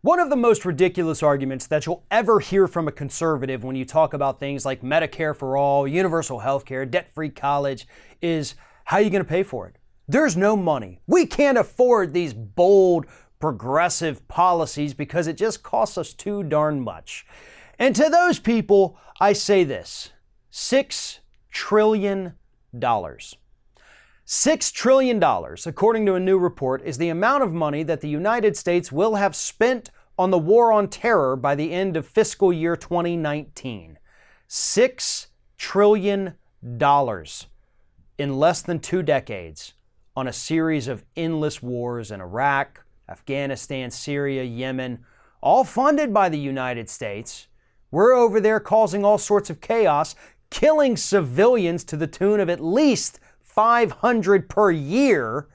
One of the most ridiculous arguments that you'll ever hear from a conservative when you talk about things like Medicare for all, universal health care, debt-free college is, how are you going to pay for it? There's no money. We can't afford these bold, progressive policies because it just costs us too darn much. And to those people, I say this: $6 trillion. $6 trillion, according to a new report, is the amount of money that the United States will have spent on the war on terror by the end of fiscal year 2019. $6 trillion in less than 2 decades on a series of endless wars in Iraq, Afghanistan, Syria, Yemen, all funded by the United States. We're over there causing all sorts of chaos, killing civilians to the tune of at least 500 per year.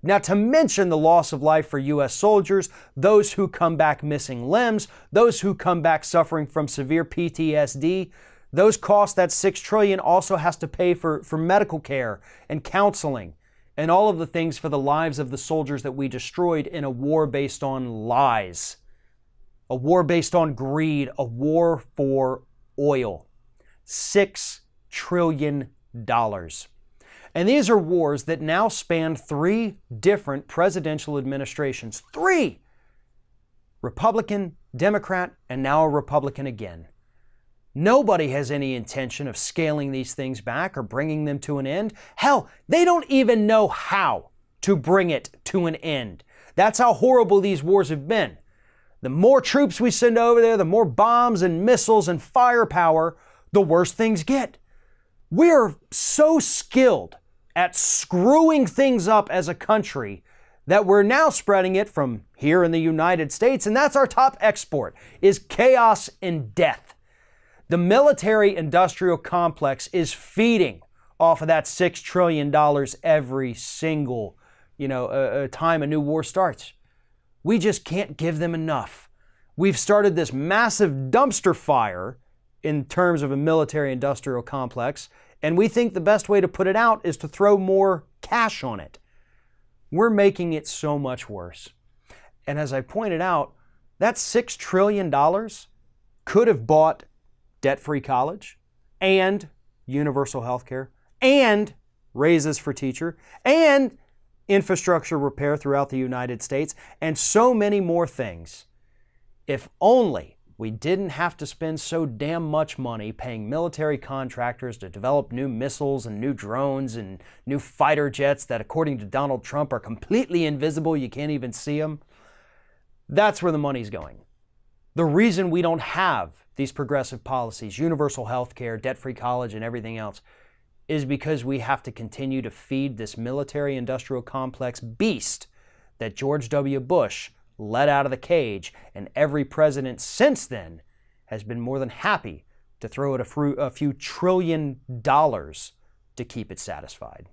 Not to mention the loss of life for U.S. soldiers, those who come back missing limbs, those who come back suffering from severe PTSD. Those costs, that $6 trillion, also has to pay for medical care and counseling and all of the things for the lives of the soldiers that we destroyed in a war based on lies, a war based on greed, a war for oil. $6 trillion. And these are wars that now span 3 different presidential administrations. 3! Republican, Democrat, and now a Republican again. Nobody has any intention of scaling these things back or bringing them to an end. Hell, they don't even know how to bring it to an end. That's how horrible these wars have been. The more troops we send over there, the more bombs and missiles and firepower, the worse things get. We're so skilled at screwing things up as a country that we're now spreading it from here in the United States, and that's our top export, is chaos and death. The military-industrial complex is feeding off of that $6 trillion every single, time a new war starts. We just can't give them enough. We've started this massive dumpster fire in terms of a military-industrial complex, and we think the best way to put it out is to throw more cash on it. We're making it so much worse. And as I pointed out, that $6 trillion could have bought debt-free college and universal health care and raises for teacher and infrastructure repair throughout the United States and so many more things. If only we didn't have to spend so damn much money paying military contractors to develop new missiles and new drones and new fighter jets that, according to Donald Trump, are completely invisible. You can't even see them. That's where the money's going. The reason we don't have these progressive policies, universal health care, debt-free college, and everything else, is because we have to continue to feed this military-industrial complex beast that George W. Bush let out of the cage, and every president since then has been more than happy to throw it a few $1 trillion to keep it satisfied.